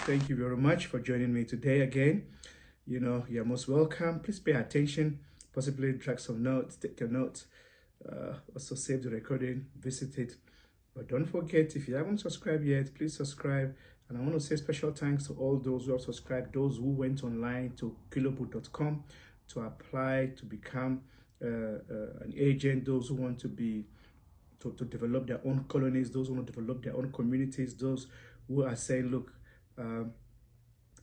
Thank you very much for joining me today again. You're most welcome. Please pay attention, possibly drag some notes, take your notes, also save the recording, visit it. But don't forget, if you haven't subscribed yet, please subscribe. And I want to say special thanks to all those who have subscribed, those who went online to kiloboot.com to apply to become an agent, those who want to be to develop their own colonies, those who want to develop their own communities, those who are saying, look, um,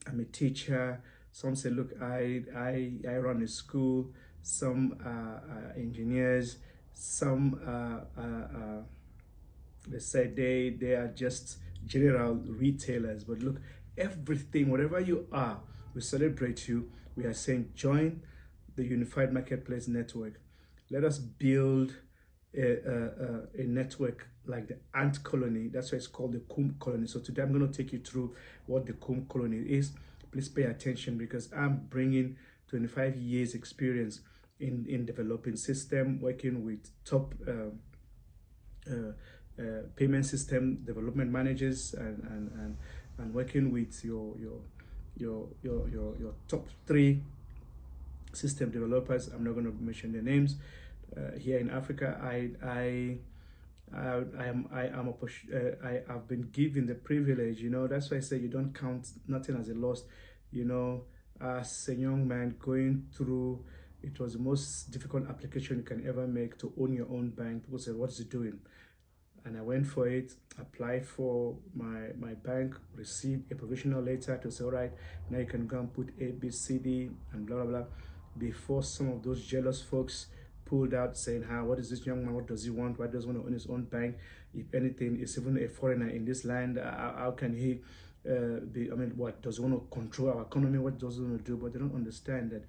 I'm a teacher. Some say, look, I run a school. Some engineers. Some they say they are just general retailers. But look, everything, whatever you are, we celebrate you. We are saying join the Unified Marketplace Network. Let us build a network like the ant colony. That's why it's called the KUM colony. So today I'm going to take you through what the KUM colony is. Please pay attention because I'm bringing 25 years experience in developing system, working with top payment system development managers and working with your top three system developers. I'm not going to mention their names. Here in Africa, I've been given the privilege. That's why I say you don't count nothing as a loss. As a young man going through, it was the most difficult application you can ever make to own your own bank. People said, "What's it doing?" And I went for it, applied for my bank, received a provisional letter to say, all right, now you can go and put A, B, C, D, and blah, blah, blah. Before some of those jealous folks pulled out saying, what is this young man? What does he want? Why does he want to own his own bank? If anything, is even a foreigner in this land. How can he what does he want to control our economy? What does he want to do? But they don't understand that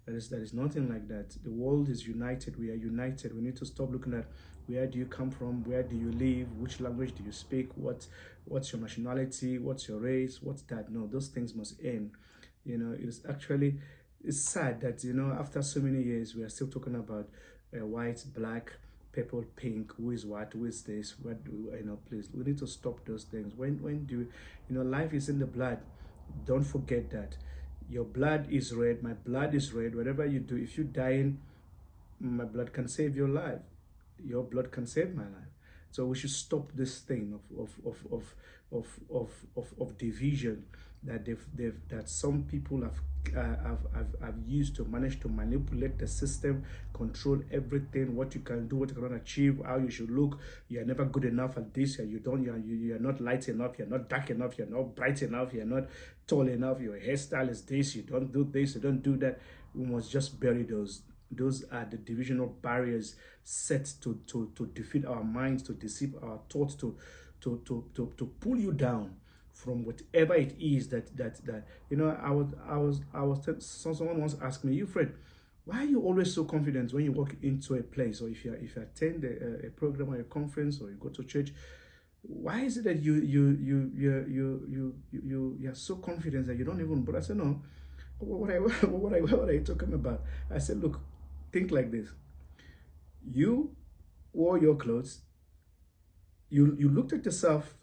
that is nothing like that. The world is united. We are united. We need to stop looking at where do you come from, where do you live, which language do you speak, what's your nationality, what's your race, what's that. No, those things must end. It's sad that after so many years we are still talking about white, black, purple, pink, who is what, who is this, what do please, we need to stop those things. When do life is in the blood. Don't forget that your blood is red, my blood is red. Whatever you do, if you dying, my blood can save your life, your blood can save my life. So we should stop this thing of division that some people have used to manage to manipulate the system, control everything, what you can do, what you cannot achieve, how you should look. You are never good enough at this, you are not light enough, you're not dark enough, you're not bright enough, you're not tall enough, your hairstyle is this, you don't do this, you don't do that. We must just bury those. Those are the divisional barriers set to defeat our minds, to deceive our thoughts, to pull you down from whatever it is that someone once asked me, you Fred, why are you always so confident when you walk into a place, or if you attend a program or a conference, or you go to church? Why is it that you're so confident that you don't even? But I said, no. What are you talking about? I said, look, think like this. You wore your clothes. You looked at yourself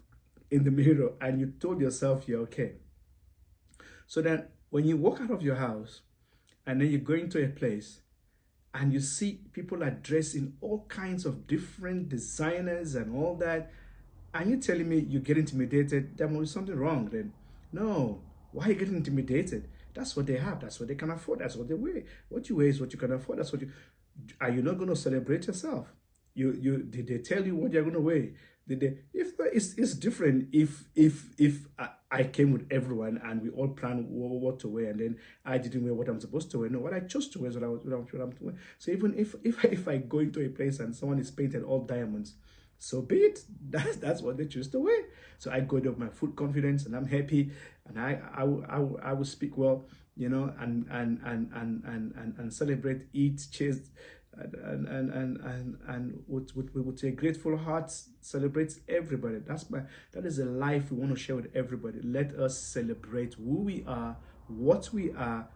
in the mirror and you told yourself you're okay. So that when you walk out of your house and then you go into a place and you see people are dressed in all kinds of different designers and all that, and you're telling me you get intimidated, there must be something wrong then. No. Why are you getting intimidated? That's what they have. That's what they can afford. That's what they wear. What you wear is what you can afford. That's what you. Are you not going to celebrate yourself? Did they tell you what you're going to wear? Did they? If it's different. If I came with everyone and we all planned what to wear, and then I didn't wear what I'm supposed to wear. No, what I chose to wear is what I'm to wear. So even if I go into a place and someone is painted all diamonds, so be it. That's what they choose to wear. So I go there with my full confidence and I'm happy, and I will speak well, and celebrate, eat, cheers, and with a grateful heart celebrate everybody. That is a life we want to share with everybody. Let us celebrate who we are, what we have,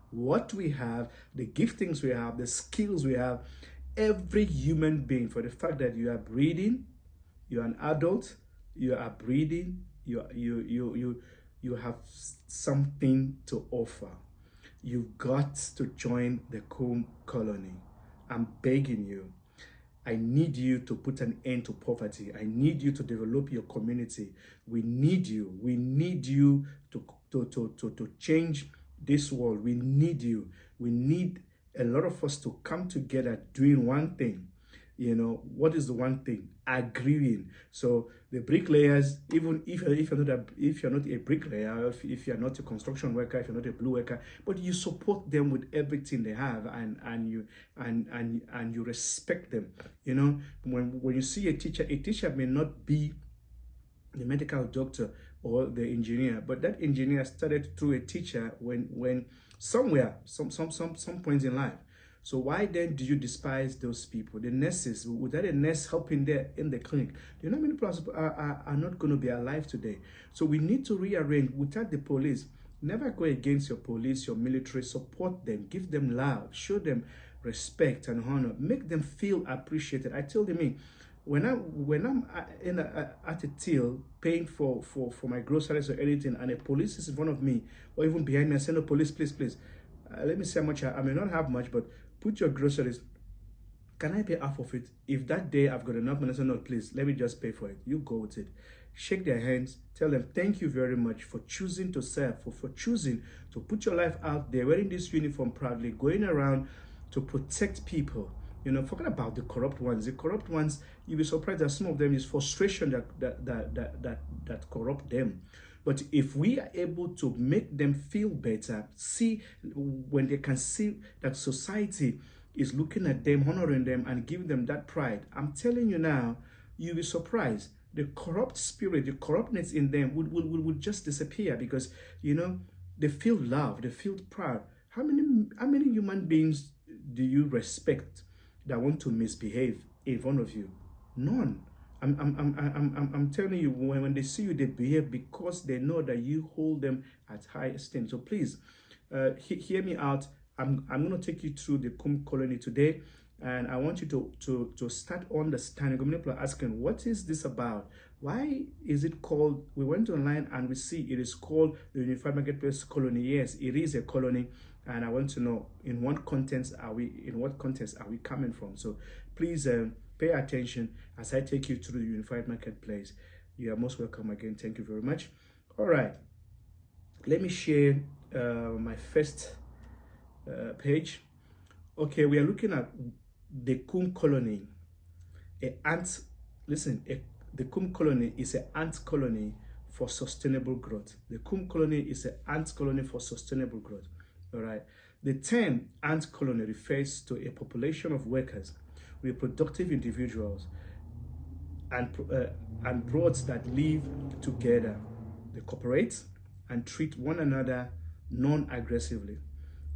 the giftings we have, the skills we have. Every human being, for the fact that you are breathing, you're an adult, you are breathing, you have something to offer. You've got to join the KUM colony. I'm begging you. I need you to put an end to poverty. I need you to develop your community. We need you. We need you to change this world. We need you. We need a lot of us to come together doing one thing. You know, what is the one thing? Agreeing. So the bricklayers, even if you're not a bricklayer, if you're not a construction worker, if you're not a blue worker, but you support them with everything they have, and you respect them. You know, when you see a teacher may not be the medical doctor or the engineer, but that engineer started through a teacher when somewhere, some points in life. So why then do you despise those people? The nurses, without a nurse helping there in the clinic, do you know how many people are not going to be alive today? So we need to rearrange. Without the police, never go against your police, your military. Support them, give them love, show them respect and honor, make them feel appreciated. I tell them, when I'm at a till paying for my groceries or anything, and a police is in front of me or even behind me, I say, no, police, please, let me see how much I may not have much, but put your groceries. Can I pay half of it? If that day I've got enough money, I say, no, please, let me just pay for it. You go with it. Shake their hands. Tell them, thank you very much for choosing to serve, for choosing to put your life out there, wearing this uniform proudly, going around to protect people. You know, forget about the corrupt ones. The corrupt ones, you'll be surprised that some of them is frustration that corrupt them. But if we are able to make them feel better, see when they can see that society is looking at them, honoring them, and giving them that pride, I'm telling you now, you'll be surprised. The corrupt spirit, the corruptness in them would just disappear, because, you know, they feel love, they feel proud. How many human beings do you respect that want to misbehave in front of you? None. I'm telling you, when they see you, they behave because they know that you hold them at high esteem. So please, hear me out. I'm going to take you through the KUM colony today, and I want you to start understanding. Many people are asking, what is this about? Why is it called? We went online and we see it is called the Unified Marketplace Colony. Yes, it is a colony, and I want to know in what context are we coming from. So please pay attention as I take you through the Unified Marketplace. You are most welcome again. Thank you very much. All right, let me share my first page. Okay, we are looking at the KUM colony. The KUM colony is an ant colony for sustainable growth. The KUM colony is an ant colony for sustainable growth. All right. The term ant colony refers to a population of workers, reproductive individuals, and broads that live together. They cooperate and treat one another non-aggressively.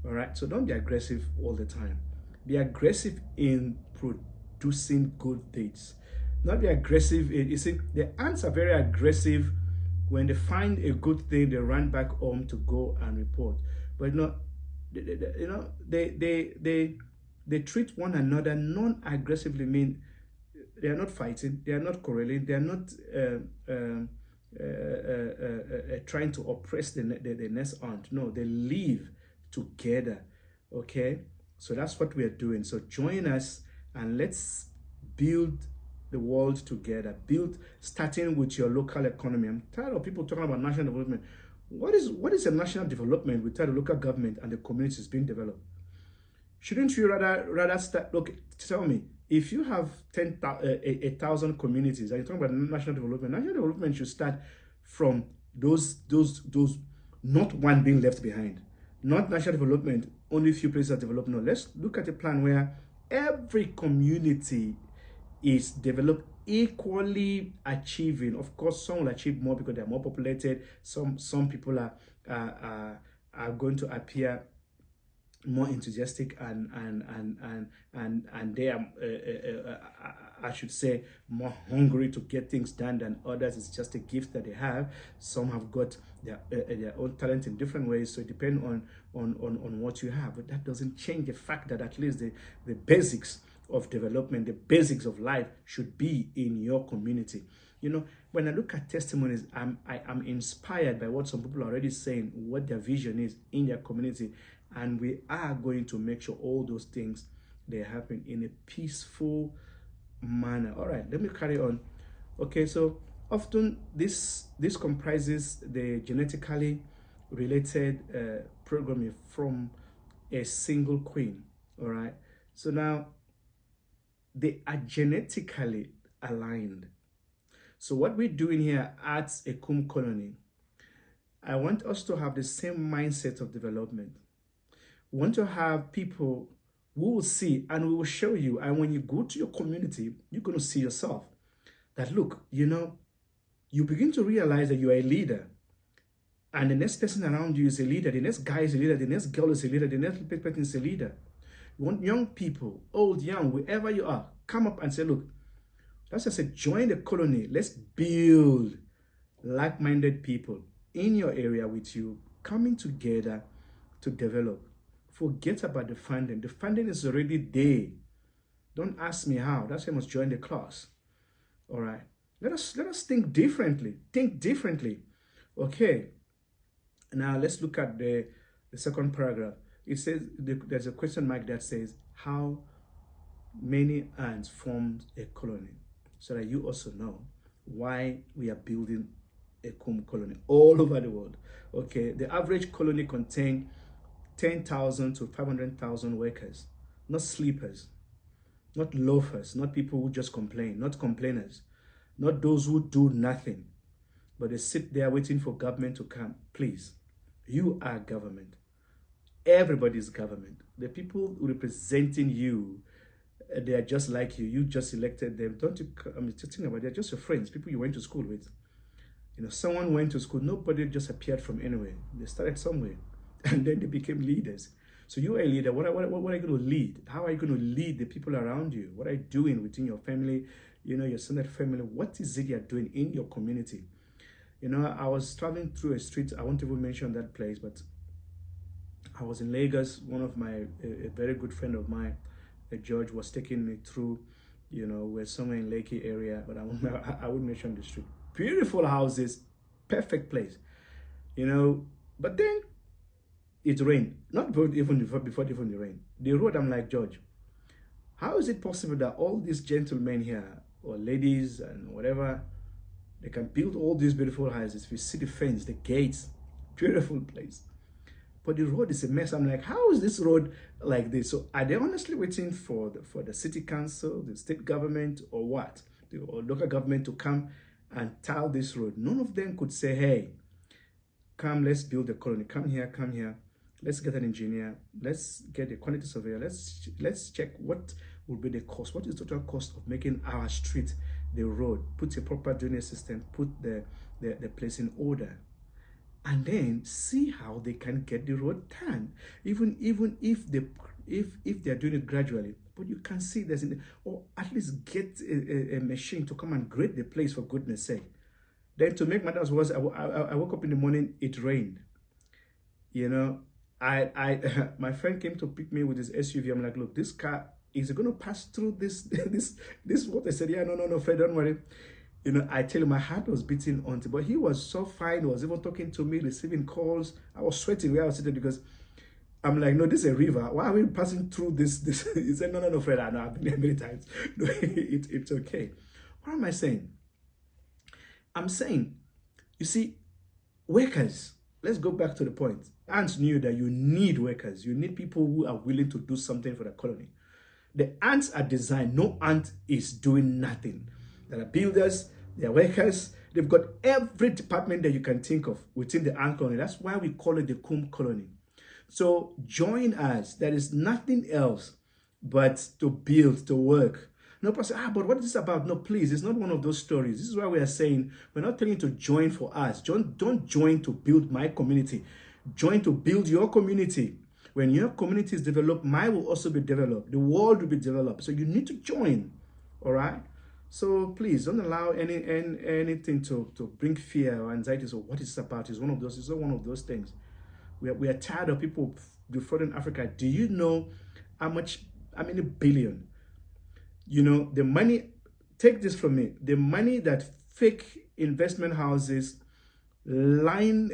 All right. So don't be aggressive all the time. Be aggressive in producing good deeds. Not be aggressive in, you see, the ants are very aggressive. When they find a good thing, they run back home to go and report. But they treat one another non-aggressively. Mean they are not fighting, they are not quarreling, they are not trying to oppress the next ant. No, they live together. Okay, so that's what we are doing. So join us and let's build the world together. Build, starting with your local economy. I'm tired of people talking about national development. What is a national development without the local government and the communities being developed? Shouldn't you rather start? Look, tell me, if you have 1,000 communities and you're talking about national development should start from those not one being left behind. Not national development, only a few places are developed. No, let's look at a plan where every community is developed equally, achieving. Of course, some will achieve more because they're more populated. Some people are going to appear more enthusiastic and they are I should say more hungry to get things done than others. It's just a gift that they have. Some have got their own talent in different ways, so it depends on what you have. But that doesn't change the fact that at least the basics of development, the basics of life should be in your community. You know, when I look at testimonies, I'm inspired by what some people are already saying, what their vision is in their community. And we are going to make sure all those things, they happen in a peaceful manner. All right, let me carry on. Okay, so often this comprises the genetically related programming from a single queen. All right, so now they are genetically aligned. So what we're doing here at a KUM colony, I want us to have the same mindset of development. We want to have people who will see and we will show you. And when you go to your community, you're going to see yourself that, look, you know, you begin to realize that you are a leader. And the next person around you is a leader. The next guy is a leader. The next girl is a leader. The next person is a leader. You want young people, old, young, wherever you are, come up and say, look, that's just say, join the colony. Let's build like-minded people in your area with you, coming together to develop. Forget about the funding. The funding is already there. Don't ask me how. That's why I must join the class. All right. Let us think differently. Think differently. Okay. Now let's look at the second paragraph. It says there's a question mark that says how many ants form a colony, so that you also know why we are building a KUM colony all over the world. Okay, the average colony contains 10,000 to 500,000 workers, not sleepers, not loafers, not people who just complain, not complainers, not those who do nothing, but they sit there waiting for government to come. Please, you are government. Everybody's government. The people representing you, they are just like you. You just elected them. Don't you? I mean, just think about it. They're just your friends, people you went to school with. You know, someone went to school. Nobody just appeared from anywhere. They started somewhere, and then they became leaders. So you are a leader. What are you going to lead? How are you going to lead the people around you? What are you doing within your family? You know, your Senate family. What is it you're doing in your community? You know, I was traveling through a street. I won't even mention that place, but I was in Lagos. One of a very good friend of mine, George, was taking me through, you know, we're somewhere in Lakey area, but I won't mention the street. Beautiful houses, perfect place, you know, but then it rained. Not even before even the rain. The road, I'm like, George, how is it possible that all these gentlemen here, or ladies and whatever, they can build all these beautiful houses? We see the fence, the gates, beautiful place. But the road is a mess. I'm like, how is this road like this? So are they honestly waiting for the city council, the state government, or what? Or local government to come and tile this road? None of them could say, hey, come, let's build a colony. Come here, come here. Let's get an engineer. Let's get a quantity surveyor. Let's check what will be the cost. What is the total cost of making our street, the road? Put a proper drainage system. Put the place in order. And then see how they can get the road done, even if they're doing it gradually. But you can see there's or at least get a machine to come and grade the place, for goodness sake. Then to make matters worse, I woke up in the morning, it rained. You know, my friend came to pick me with his SUV. I'm like, look, this car is going to pass through this what I said. Yeah, no, Fred, don't worry. You know, I tell you, my heart was beating on it, but he was so fine. He was even talking to me, receiving calls. I was sweating where I was sitting because I'm like, no, this is a river. Why are we passing through this? He said, no, Fred, I know, I've been there many times. No, it's okay. What am I saying? I'm saying, you see, workers, let's go back to the point. Ants knew that you need workers. You need people who are willing to do something for the colony. The ants are designed. No ant is doing nothing. There are builders, there are workers. They've got every department that you can think of within the ant colony. That's why we call it the KUM colony. So join us. There is nothing else but to build, to work. No person, but what is this about? No, please, it's not one of those stories. This is why we are saying we're not telling you to join for us. Don't join to build my community. Join to build your community. When your community is developed, mine will also be developed. The world will be developed. So you need to join. All right? So please don't allow anything to bring fear or anxiety. So what is it about? It's one of those. It's not one of those things. We are tired of people defrauding Africa. Do you know how many billion You know, the money, take this from me, the money that fake investment houses, line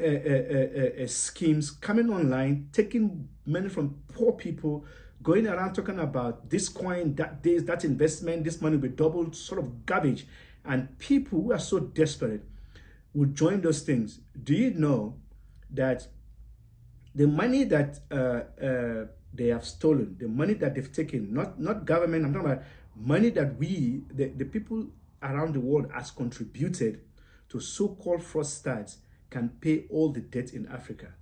schemes coming online, taking money from poor people, going around talking about this coin, that investment, this money will be doubled, sort of garbage. And people who are so desperate will join those things. Do you know that the money that they have stolen, the money that they've taken, not government, I'm talking about money that the people around the world has contributed to so-called fraudsters, can pay all the debt in Africa.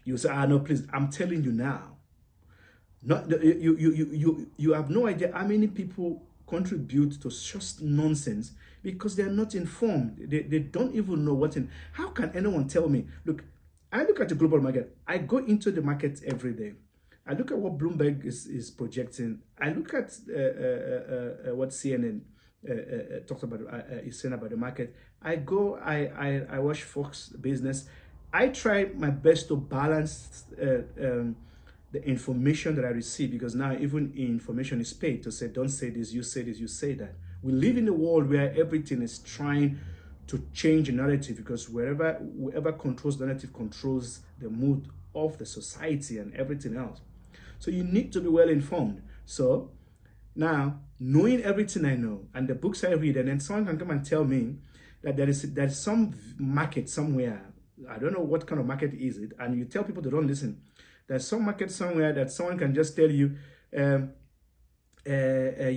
You say, no, please, I'm telling you now. Not you have no idea how many people contribute to just nonsense because they're not informed. They don't even know what in. How can anyone tell me? Look, I look at the global market. I go into the market every day. I look at what Bloomberg is projecting. I look at what CNN talks about, is saying about the market. I go, I watch Fox Business. I try my best to balance the information that I receive, because now even information is paid to say, don't say this, you say this, you say that. We live in a world where everything is trying to change the narrative, because whoever controls the narrative controls the mood of the society and everything else. So you need to be well informed. So now, knowing everything I know and the books I read, and then someone can come and tell me that there's some market somewhere, I don't know what kind of market is it, and you tell people to don't listen. There's some market somewhere that someone can just tell you, you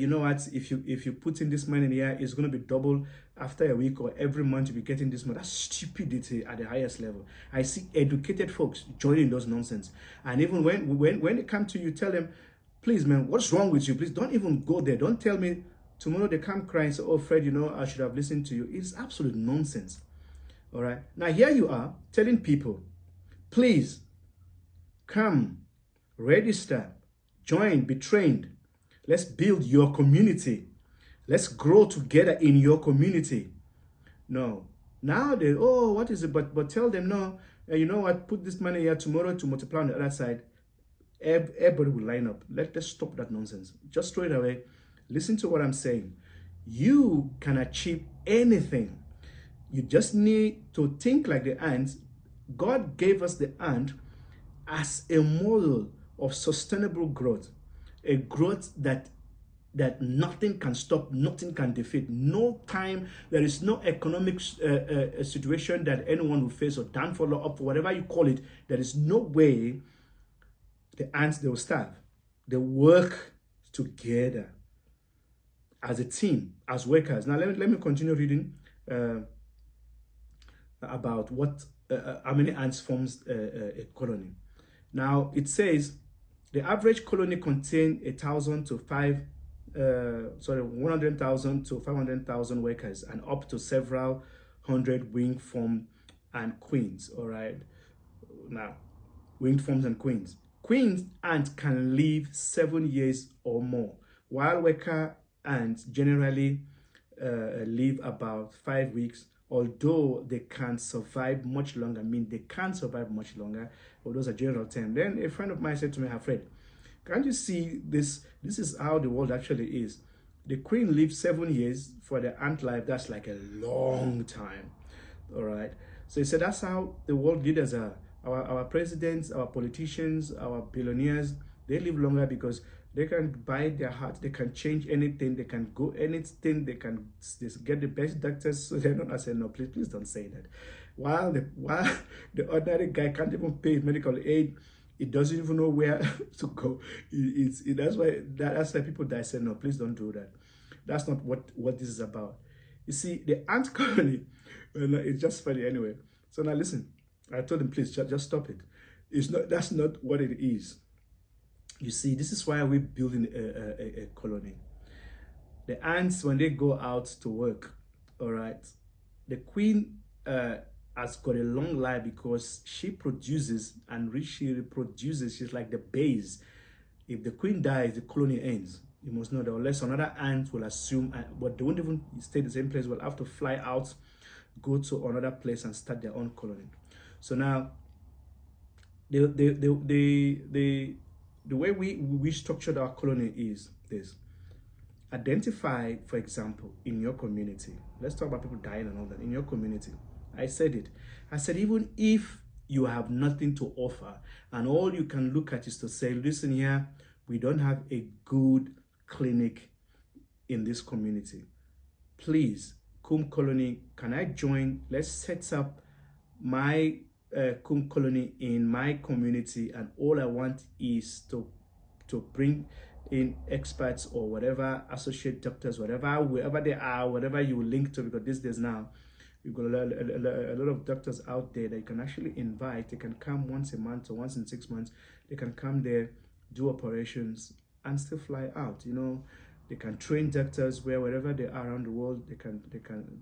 know what, if you put in this money in here, it's going to be double after a week, or every month you'll be getting this money. That's stupidity at the highest level. I see educated folks joining those nonsense. And even when they come to you, tell them, please, man, what's wrong with you? Please don't even go there. Don't tell me tomorrow they come crying and say, oh, Fred, you know, I should have listened to you. It's absolute nonsense. All right. Now, here you are telling people, please come, register, join, be trained. Let's build your community. Let's grow together in your community. No. Now they, oh, what is it? But tell them, no, you know what, put this money here tomorrow to multiply on the other side. Everybody will line up. Let's stop that nonsense. Just throw it away. Listen to what I'm saying. You can achieve anything. You just need to think like the ants. God gave us the ant as a model of sustainable growth, a growth that nothing can stop, nothing can defeat. No time, there is no economic situation that anyone will face, or downfall, or up, whatever you call it. There is no way the ants, they will starve. They work together as a team, as workers. Now let me continue reading about what how many ants forms a colony. Now it says the average colony contains 1,000 to 100,000 to 500,000 workers, and up to several hundred winged forms and queens. All right. Now, winged forms and queens. Queen ants can live 7 years or more, while worker ants generally live about 5 weeks, although they can survive much longer. I mean, they can survive much longer, but those are general terms. Then a friend of mine said to me, Fred, can't you see this? This is how the world actually is. The queen lives 7 years. For the ant life, that's like a long time. All right. So he said that's how the world leaders are. Our presidents, our politicians, our billionaires, they live longer because they can buy their heart, they can change anything, they can go anything, they can get the best doctors. So they're not saying, no, please don't say that. While the ordinary guy can't even pay his medical aid, he doesn't even know where to go. That's why people die say, no, please don't do that. That's not what this is about. You see, the ant colony, well, it's just funny anyway. So now listen. I told him, please, just stop it. That's not what it is. You see, this is why we're building a colony. The ants, when they go out to work, all right, the queen has got a long life because she produces and she reproduces. She's like the base. If the queen dies, the colony ends. You must know that, unless another ant will assume, but they won't even stay in the same place. Will have to fly out, go to another place and start their own colony. So now, the way we structured our colony is this. identify, for example, in your community. Let's talk about people dying and all that. In your community, I said it. I said, even if you have nothing to offer and all you can look at is to say, listen here, we don't have a good clinic in this community. Please, KUM Colony, can I join? Let's set up my KUM Colony in my community, and all I want is to bring in experts or whatever, associate doctors, whatever, wherever they are, whatever you link to, because these days now, you've got a lot of doctors out there that you can actually invite. They can come once a month or once in 6 months. They can come there, do operations, and still fly out. You know, they can train doctors wherever they are around the world. They can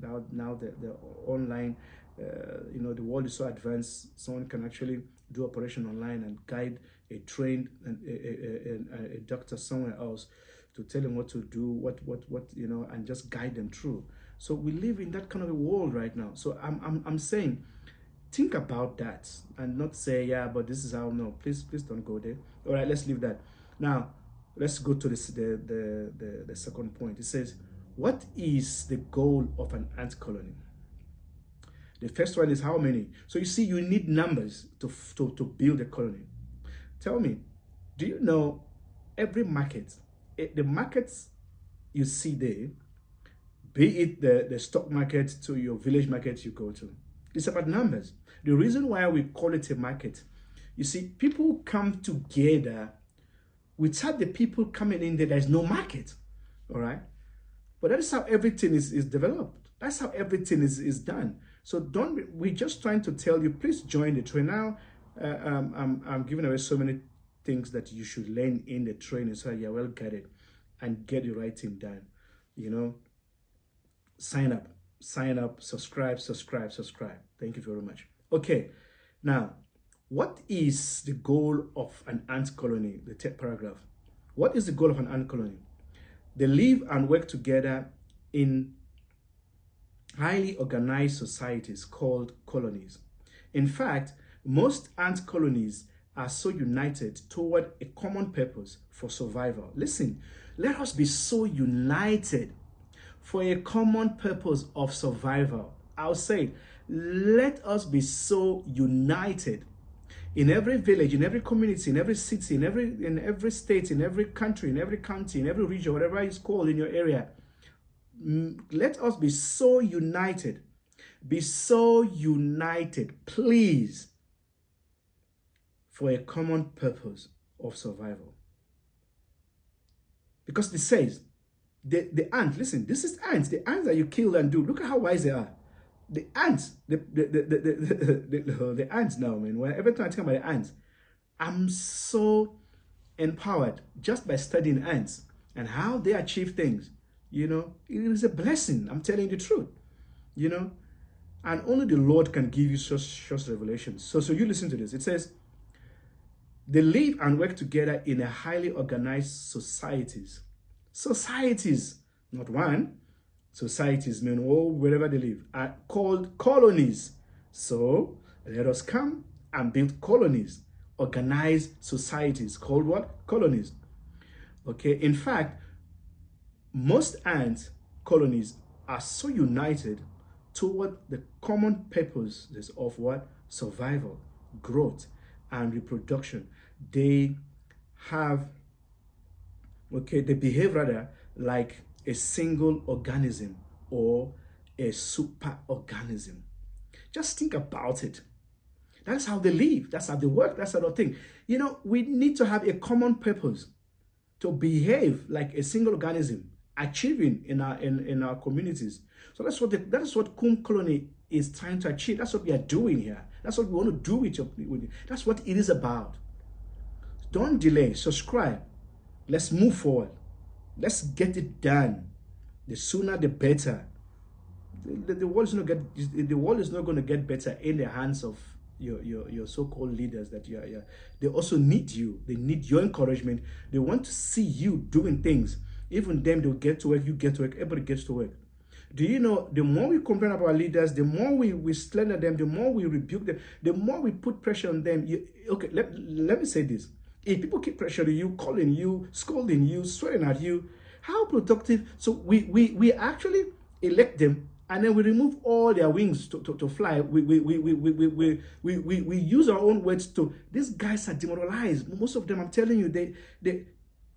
now they're online. You know, the world is so advanced. Someone can actually do operation online and guide a trained a doctor somewhere else to tell them what to do, what you know, and just guide them through. So we live in that kind of a world right now. So I'm saying, think about that and not say, yeah, but this is how. No, please don't go there. All right, let's leave that. Now let's go to this the second point. It says, what is the goal of an ant colony? The first one is how many. So you see, you need numbers to build a colony. Tell me, do you know every market, the markets you see there, be it the stock market to your village market you go to, it's about numbers. The reason why we call it a market, you see, people come together. Without the people coming in there, there's no market. All right? But that is how everything is developed. That's how everything is done. So we're just trying to tell you, please join the train. Now, I'm giving away so many things that you should learn in the training so you're well guided and get the right thing done. You know, sign up, subscribe. Thank you very much. Okay, now, what is the goal of an ant colony? The third paragraph. What is the goal of an ant colony? They live and work together in highly organized societies called colonies. In fact, most ant colonies are so united toward a common purpose for survival. Listen, let us be so united for a common purpose of survival. I'll say, let us be so united in every village, in every community, in every city, in every state, in every country, in every county, in every region, whatever it's called in your area. Let us be so united. Be so united, please, for a common purpose of survival. Because it says, the ant, listen, this is ants, the ants that you kill and do. Look at how wise they are. The ants, the ants now, man. Every time I think about the ants, I'm so empowered just by studying ants and how they achieve things. You know, it is a blessing. I'm telling you the truth. You know, and only the Lord can give you such revelations. So you listen to this. It says, they live and work together in a highly organized societies. Societies, not one. Societies, mean wherever they live, are called colonies. So let us come and build colonies, organized societies called what? Colonies. Okay, in fact, most ant colonies are so united toward the common purposes of what? Survival, growth, and reproduction. They behave rather like a single organism or a super organism. Just think about it. That's how they live. That's how they work. That's how they think. You know, we need to have a common purpose to behave like a single organism, achieving in our communities. So that's what KUM Colony is trying to achieve. That's what we are doing here. That's what we want to do with you. That's what it is about. Don't delay. Subscribe. Let's move forward. Let's get it done. The sooner, the better. The world is not going to get better in the hands of your so-called leaders that you are. They also need you. They need your encouragement. They want to see you doing things. Even them, they'll get to work. You get to work. Everybody gets to work. Do you know, the more we complain about our leaders, the more we slander them, the more we rebuke them, the more we put pressure on them. Let me say this. If people keep pressuring you, calling you, scolding you, swearing at you, How productive? So we actually elect them, and then we remove all their wings to fly. We use our own words to, these guys are demoralized. Most of them, I'm telling you,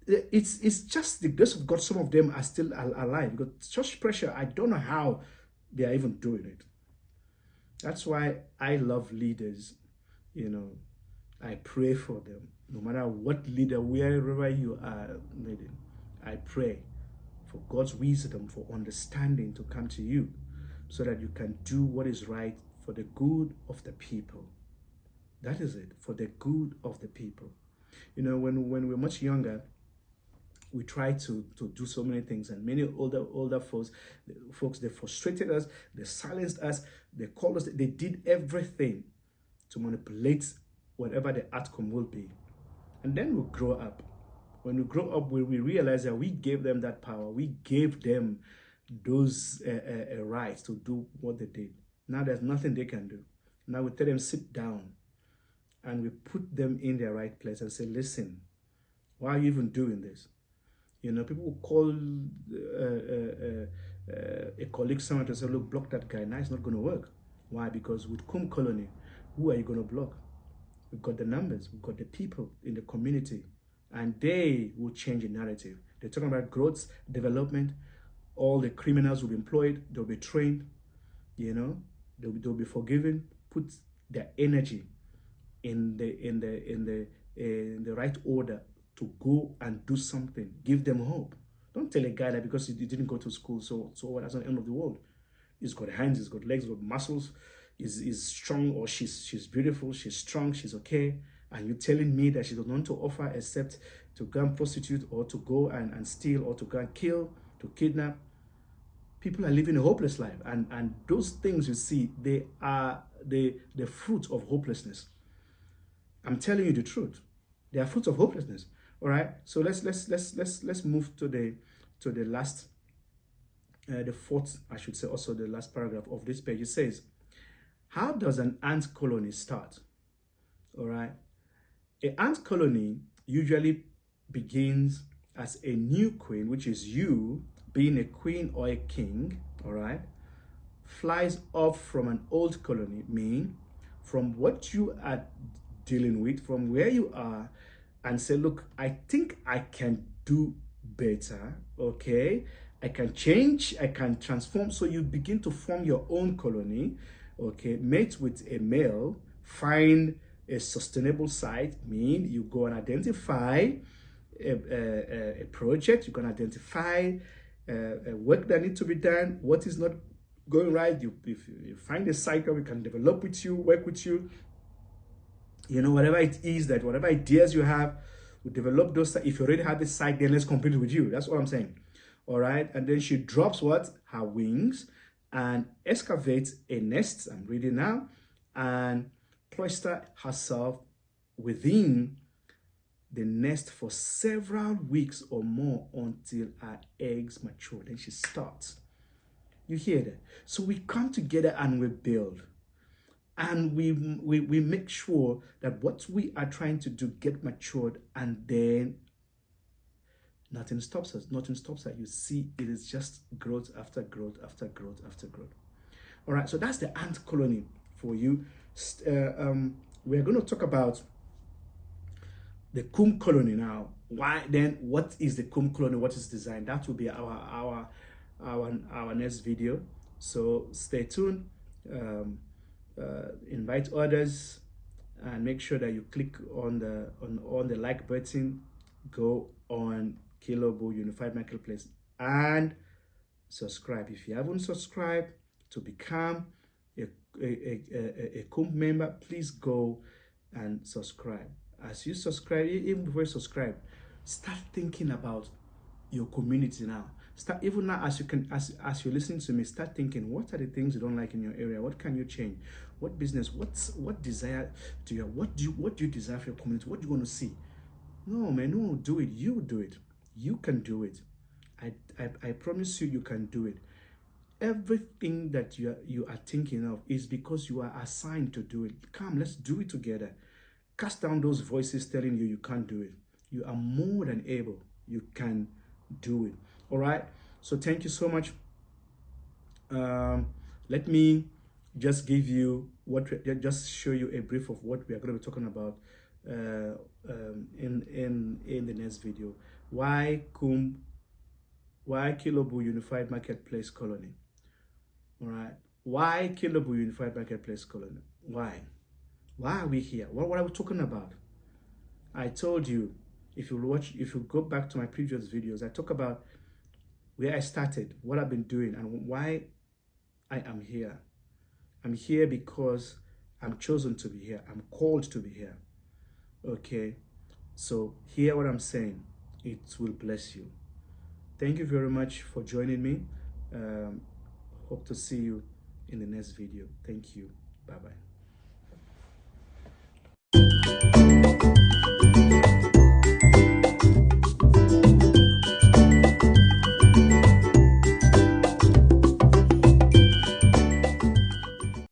it's just the grace of God. Some of them are still alive, because such pressure, I don't know how they are even doing it. That's why I love leaders. You know, I pray for them. No matter what leader, wherever you are leading, I pray for God's wisdom, for understanding to come to you, so that you can do what is right for the good of the people. That is it, for the good of the people. You know, when we're much younger, we try to do so many things, and many older folks, they frustrated us, they silenced us, they called us, they did everything to manipulate whatever the outcome will be. And then we grow up. When we grow up, we realize that we gave them that power. We gave them those rights to do what they did. Now there's nothing they can do. Now we tell them, sit down, and we put them in their right place and say, listen, why are you even doing this? You know, people will call a colleague, someone, to say, look, block that guy. Now it's not going to work. Why? Because with KUM colony, who are you going to block? We've got the numbers, we've got the people in the community, and they will change the narrative. They're talking about growth, development. All the criminals will be employed, they'll be trained, you know, they'll be forgiven. Put their energy in the right order to go and do something. Give them hope. Don't tell a guy that because he didn't go to school, so what, that's not the end of the world. He's got hands, he's got legs, he's got muscles, is strong, or she's beautiful, she's strong, she's okay, and you're telling me that she doesn't want to offer except to go and prostitute, or to go and steal, or to go and kill, to kidnap. People are living a hopeless life, and those things you see, they are the fruit of hopelessness. I'm telling you the truth. They are fruits of hopelessness. All right. So let's move to the last, the fourth, I should say, also the last paragraph of this page. It says, how does an ant colony start? All right. An ant colony usually begins as a new queen, which is you being a queen or a king, all right, flies off from an old colony, meaning from what you are dealing with, from where you are, and say, look, I think I can do better, okay? I can change, I can transform. So you begin to form your own colony, okay? Mate with a male, find a sustainable site, mean you go and identify a project, you can identify work that needs to be done, what is not going right. If you find a site where we can develop with you, work with you, you know, whatever it is, that whatever ideas you have, we develop those. If you already have the site, then let's compete with you. That's what I'm saying. All right. And then she drops what? Her wings and excavates a nest. I'm reading now. And cloister herself within the nest for several weeks or more until her eggs mature. Then she starts. You hear that? So we come together and we build. And we make sure that what we are trying to do get matured, and then nothing stops us. Nothing stops us. You see, it is just growth after growth after growth after growth. All right, so that's the ant colony for you. We're going to talk about the KUM colony now. Why then? What is the KUM colony? What is designed? That will be our next video. So stay tuned. Invite others, and make sure that you click on the like button. Go on Kilobo Unified Marketplace and subscribe. If you haven't subscribed to become a KUM member, please go and subscribe. As you subscribe, even before you subscribe, start thinking about your community now. Start, even now, as you're listening to me, start thinking, what are the things you don't like in your area? What can you change? What business? What desire do you have? What do you desire for your community? What do you want to see? No, man, no one will do it. You do it. You can do it. I promise you, you can do it. Everything that you are thinking of is because you are assigned to do it. Come, let's do it together. Cast down those voices telling you can't do it. You are more than able. You can do it. All right. So thank you so much. Let me just give you just show you a brief of what we are going to be talking about in the next video. Why KUM? Why Kilobu Unified Marketplace Colony? All right. Why Kilobu Unified Marketplace Colony? Why? Why are we here? What are we talking about? I told you, if you go back to my previous videos, I talk about where I started, what I've been doing, and why I am here. I'm here because I'm chosen to be here. I'm called to be here. Okay. So hear what I'm saying. It will bless you. Thank you very much for joining me. Um, Hope to see you in the next video. Thank you. Bye-bye.